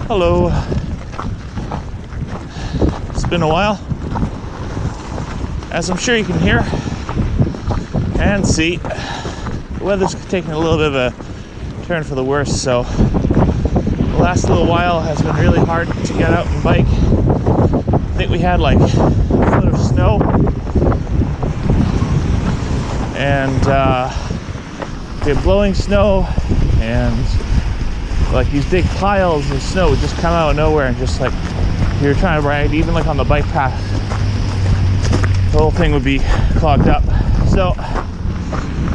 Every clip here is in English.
Hello. It's been a while. As I'm sure you can hear and see, the weather's taking a little bit of a turn for the worse, so the last little while has been really hard to get out and bike. I think we had like a foot of snow, and we had blowing snow, and like these big piles of snow would just come out of nowhere, and just like you're trying to ride, even like on the bike path, the whole thing would be clogged up. So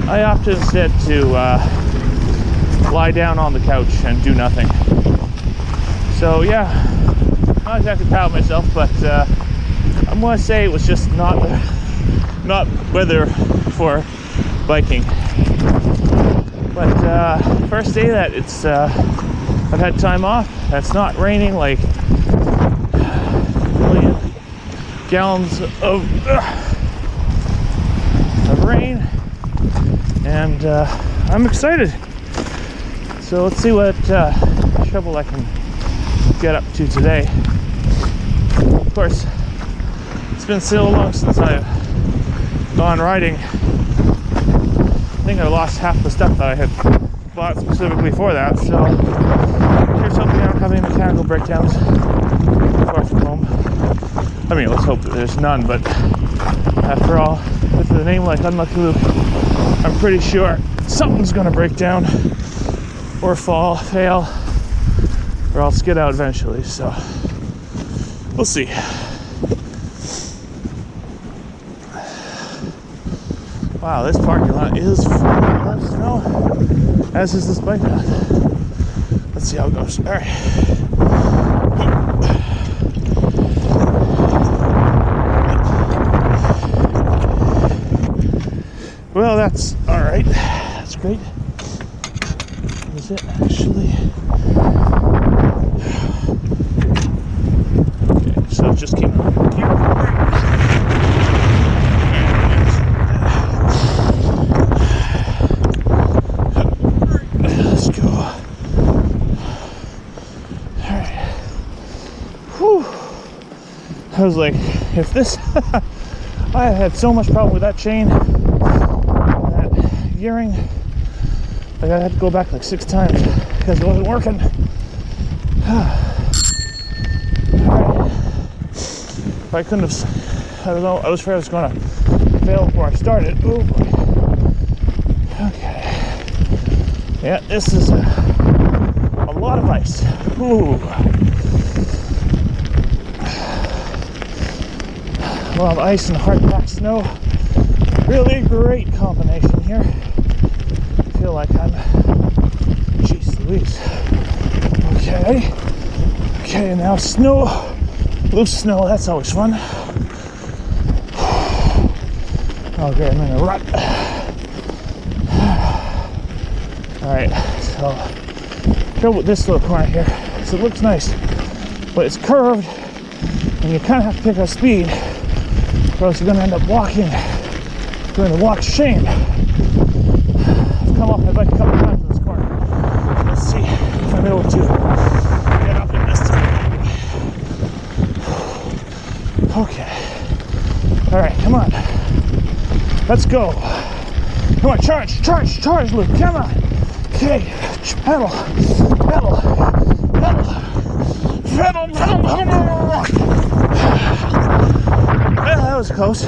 I opted instead to lie down on the couch and do nothing. So yeah, not exactly proud of myself, but I'm gonna say it was just not weather for biking. But first day that it's I've had time off. That's not raining like a million gallons of rain, and I'm excited. So let's see what trouble I can get up to today. Of course, it's been so long since I've gone riding. I think I lost half the stuff that I had bought specifically for that, so here's hoping I don't have any mechanical breakdowns before I come home. I mean, let's hope that there's none, but after all, with a name like Unlucky Luke, I'm pretty sure something's gonna break down or fail, or I'll skid out eventually, so we'll see. Wow, this parking lot is full of snow, as is this bike path. Let's see how it goes. All right. Well, that's all right. That's great. Is it actually? Okay, so just keep let's go. All right. Whew. I was like, if this, I had so much problem with that chain, that gearing. Like I had to go back like 6 times because it wasn't working. Alright. If I couldn't have, I don't know, I was afraid I was going to fail before I started. Oh boy. Okay. Yeah, this is a lot of ice. Ooh. A lot of ice and hard-packed snow. Really great combination here. I feel like I'm, jeez Louise. Okay, and now snow, loose snow, that's always fun. Okay, I'm in a rut. Alright, so trouble with this little corner here is it looks nice, but it's curved, and you kind of have to pick up speed, or else you're going to end up doing the walk shame. Come off my bike a couple times in this corner. Let's see if I'm able to get up in this time. Okay. Alright, come on. Let's go. Come on, charge, Luke. Come on. Okay. Pedal. Well, that was close.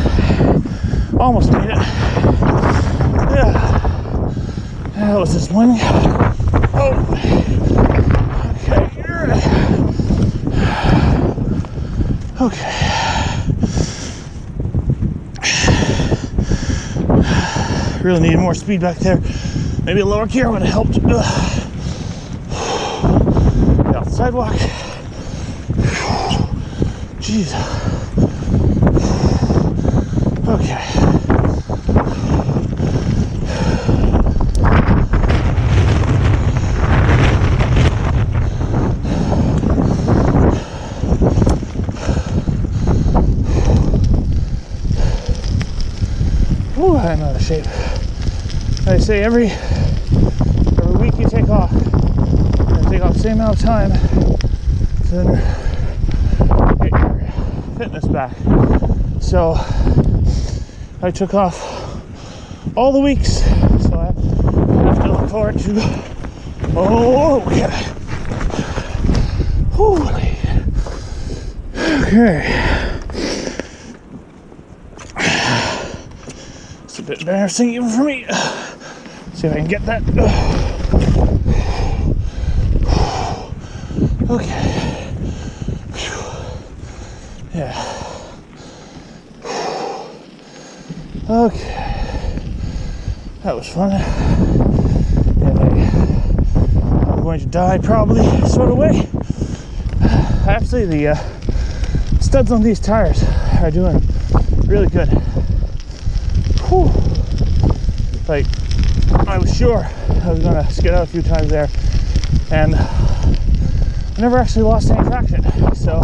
Almost made it. Yeah. That was this morning. Oh. Okay. Really needed more speed back there. Maybe a lower gear would have helped. Get off the sidewalk. Jeez. Okay. Ooh, I'm out of shape. I say every week you take off, same amount of time to get your fitness back. So I took off all the weeks, so I have to look forward to. Oh, okay. Holy. Okay. It's a bit embarrassing even for me. See if I can get that. Okay. Yeah. Okay. That was fun. And I'm going to die probably, sort of way. Actually, the studs on these tires are doing really good. Whew. Like, I was sure I was gonna skid out a few times there, and I never actually lost any traction. So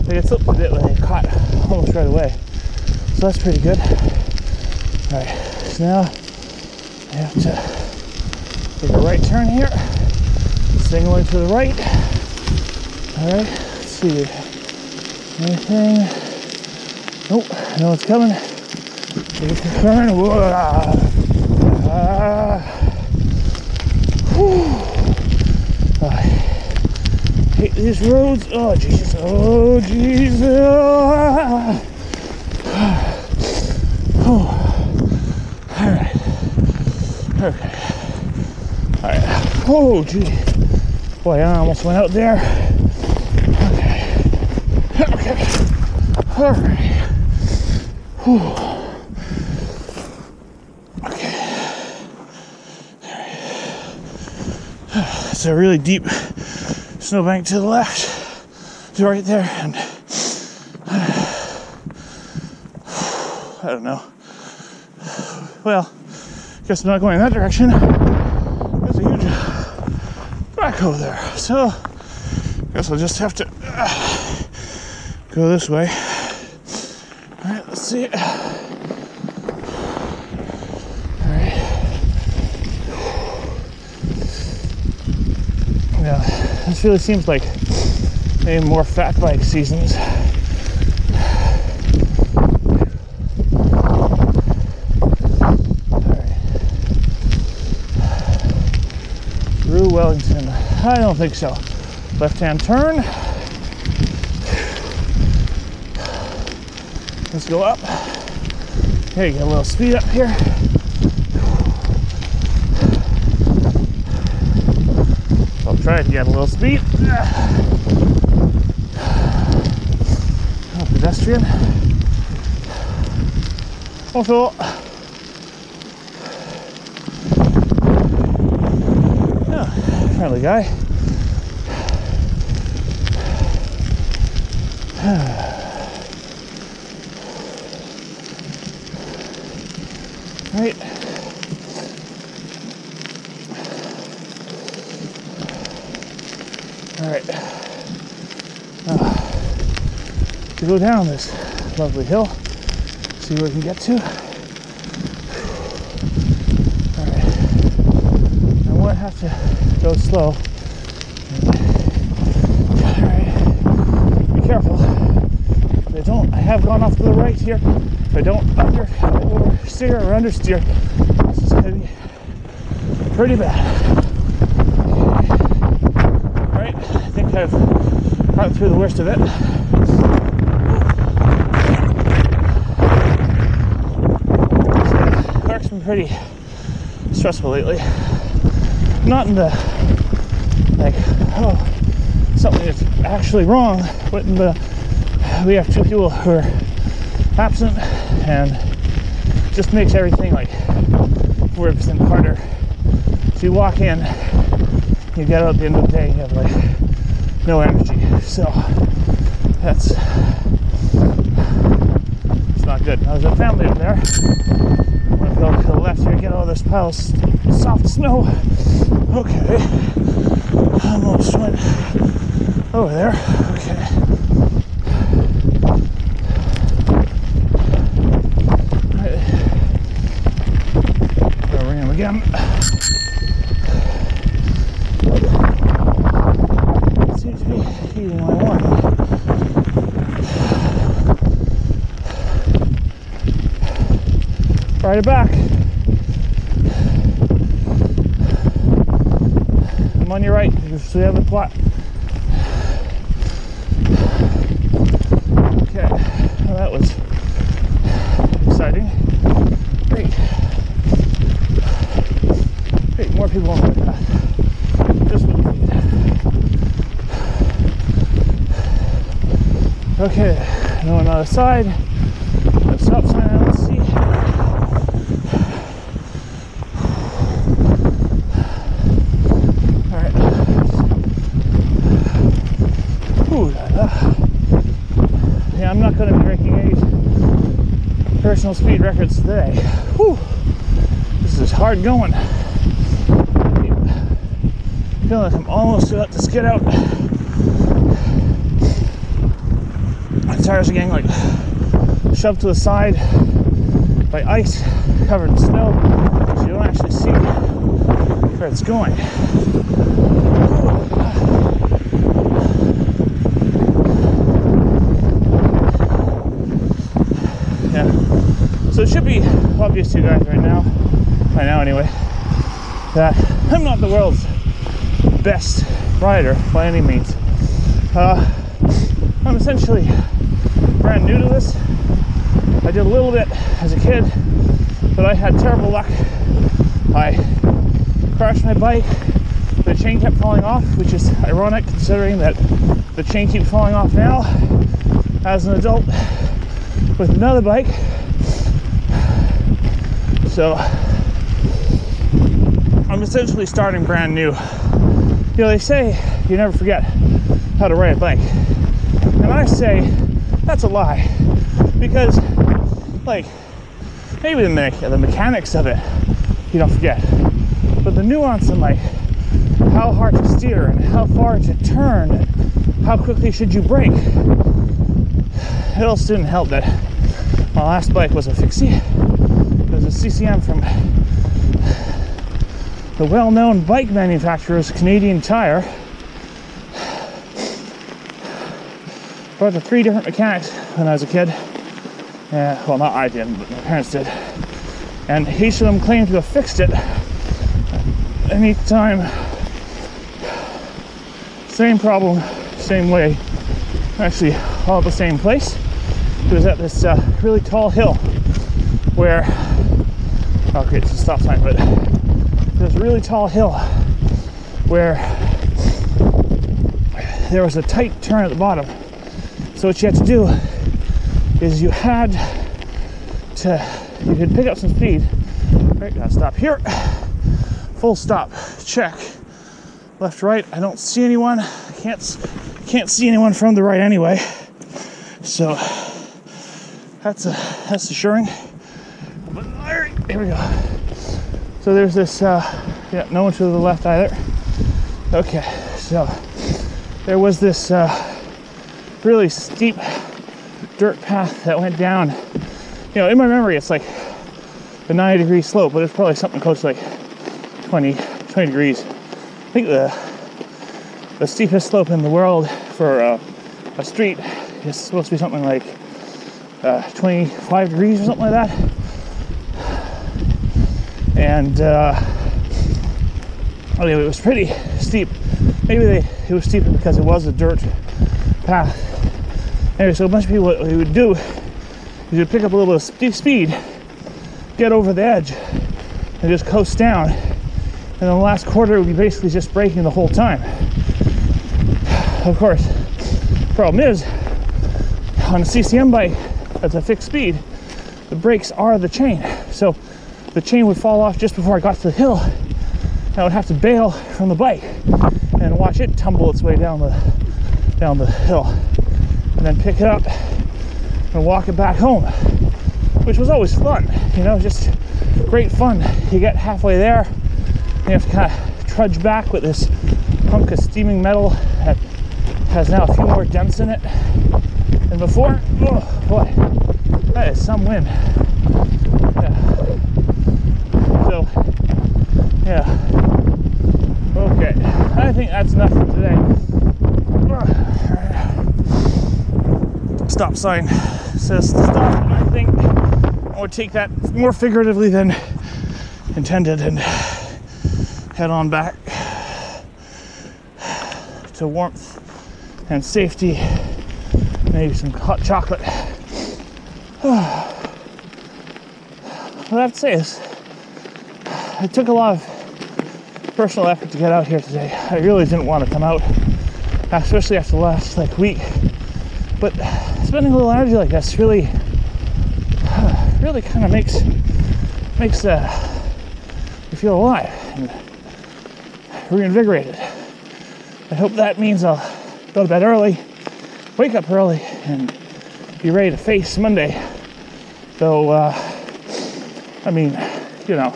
they get slipped a bit when they caught almost right away. So that's pretty good. All right, so now I have to take a right turn here. Signaling to the right. All right, let's see. Anything? Nope, I know it's coming. Take a turn. I hate these roads. Oh, Jesus. Oh, Jesus. Oh. All right. Okay. All right. Oh, gee. Boy, I almost went out there. Okay. Okay. All right. Whew. Okay. All right. It's a really deep snowbank to the left. It's right there, and I don't know. Well, guess I'm not going in that direction. There's a huge backhoe there, so guess I'll just have to go this way. All right, let's see. All right. Yeah, this really seems like maybe more fat bike seasons. Wellington. I don't think so. Left-hand turn. Let's go up. Okay, get a little speed up here. I'll try to get a little speed. Oh, pedestrian. Also, friendly guy. Right. All right. To go down this lovely hill, see where we can get to. All right. I won't have to go slow. Alright. Be careful. If I have gone off to the right here. If I don't oversteer or understeer, this is going to be pretty bad. Alright, I think I've gotten through the worst of it. Park's been pretty stressful lately. Not in the something that's actually wrong, but we have two people who are absent, and just makes everything like 40% harder. So you walk in, you get out at the end of the day, you have like no energy. So it's not good. Now there's a family up there. I'm gonna go to the left here, get all this pile of soft snow. Okay. Almost went over there. Okay. Right. Gonna ring him again. right back. I'm on your right, so we have the plot. Okay, well, that was exciting. Great. Great, more people on the path. Just what we need. Okay, now on the other side. No stop sign, I don't see. Alright. Ooh, yeah, I'm not going to be breaking any personal speed records today. Whew. This is hard going. I feel like I'm almost about to skid out. My tires are getting like shoved to the side by ice, covered in snow, so you don't actually see where it's going. Yeah, so it should be obvious to you guys right now, by now anyway, that I'm not the world's best rider by any means. I'm essentially brand new to this. I did a little bit as a kid, but I had terrible luck. I crashed my bike, the chain kept falling off, which is ironic considering that the chain keeps falling off now as an adult with another bike. So I'm essentially starting brand new. You know, they say you never forget how to ride a bike, and I say that's a lie, because like maybe the mechanics of it you don't forget, but the nuance of like how hard to steer and how far to turn and how quickly should you brake. It also didn't help that my last bike was a fixie. It was a CCM from the well-known bike manufacturer's Canadian Tire. Brought to 3 different mechanics when I was a kid. Well, not I did, but my parents did. And each of them claimed to have fixed it. And each time, same problem, same way. Actually, all at the same place. It was at this really tall hill where, okay, it's a stop sign, but there's a really tall hill where there was a tight turn at the bottom. So what you had to do is you could pick up some speed. Right, gotta stop here. Full stop, check. Left, right, I don't see anyone. Can't see anyone from the right anyway. So that's assuring. But all right, here we go. So there's this, yeah, no one to the left either. Okay, so there was this really steep dirt path that went down. You know, in my memory, it's like a 90-degree slope, but it's probably something close to like 20 degrees. I think the steepest slope in the world for a street is supposed to be something like 25 degrees or something like that. And anyway, it was pretty steep. Maybe it was steeper because it was a dirt path. Anyway, so a bunch of people, what we would do is you'd pick up a little bit of speed, get over the edge, and just coast down. And then the last quarter would be basically just braking the whole time. Of course, the problem is, on a CCM bike that's a fixed speed, the brakes are the chain. So the chain would fall off just before I got to the hill. I would have to bail from the bike and watch it tumble its way down the hill, and then pick it up and walk it back home, which was always fun. You know, just great fun. You get halfway there, and you have to kind of trudge back with this hunk of steaming metal that has now a few more dents in it than before. Oh boy, that is some wind. Yeah. So, yeah. Okay, I think that's enough for today. Stop sign says to stop, and I think I'm would take that more figuratively than intended and head on back to warmth and safety, maybe some hot chocolate. What I have to say is, it took a lot of personal effort to get out here today. I really didn't want to come out, especially after the last week. But spending a little energy like this really kind of makes you feel alive and reinvigorated. I hope that means I'll go to bed early, wake up early, and be ready to face Monday. Though, I mean, you know,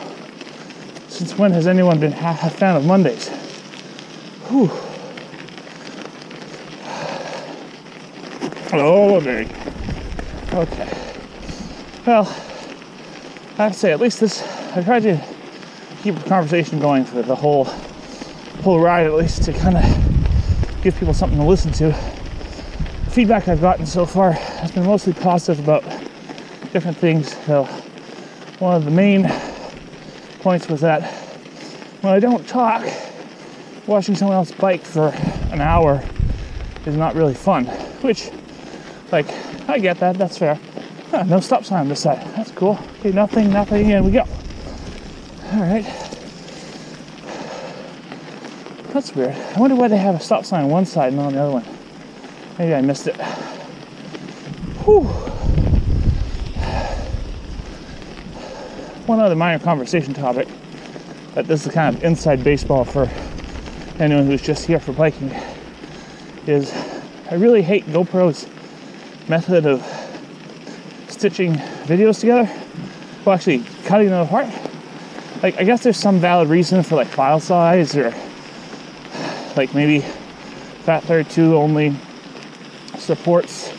since when has anyone been a fan of Mondays? Whew. Oh, there you go. Okay. Well, I have to say, at least I tried to keep the conversation going for the whole ride, at least to kind of give people something to listen to. The feedback I've gotten so far has been mostly positive about different things. So one of the main points was that when I don't talk, watching someone else bike for an hour is not really fun, which, I get that, that's fair. No stop sign on this side, that's cool. Okay, nothing, and we go. All right. That's weird. I wonder why they have a stop sign on one side and not on the other one. Maybe I missed it. Whew. One other minor conversation topic, but this is kind of inside baseball for anyone who's just here for biking, is I really hate GoPro's method of stitching videos together. Well, actually, cutting them apart. I guess there's some valid reason for file size, or maybe FAT32 only supports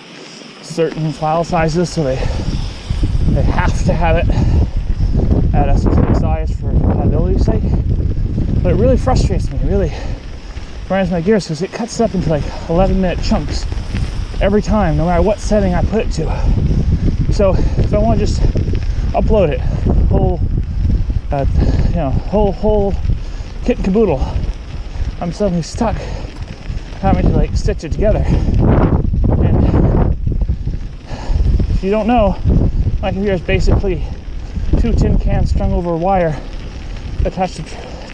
certain file sizes, so they have to have it at a specific size for compatibility's sake. But it really frustrates me. It really grinds my gears because it cuts up into 11-minute chunks every time, no matter what setting I put it to. So if I want to just upload it whole kit and caboodle, I'm suddenly stuck having to stitch it together. And if you don't know, my computer is basically 2 tin cans strung over a wire attached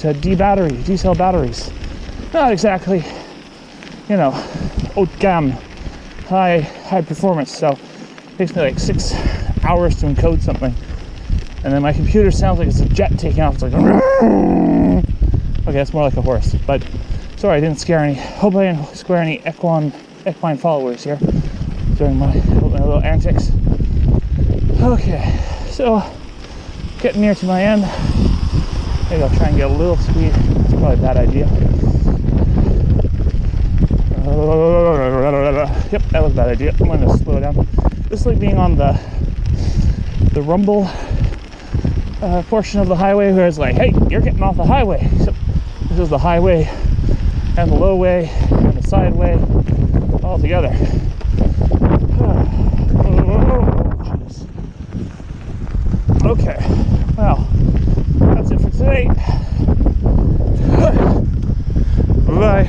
to D-cell batteries. Not exactly, haute gamme, high performance. So it takes me 6 hours to encode something, and then my computer sounds like it's a jet taking off. It's like, okay, it's more like a horse. But sorry, I didn't scare any. Hope I didn't scare any equine followers here during my little antics. Okay, so getting near to my end. Maybe I'll try and get a little speed. That's probably a bad idea. Yep, that was a bad idea. I'm going to slow down. This is being on the rumble portion of the highway, where it's hey, you're getting off the highway. So this is the highway and the low way and the sideway all together. Jeez. Okay, well, that's it for today. Bye.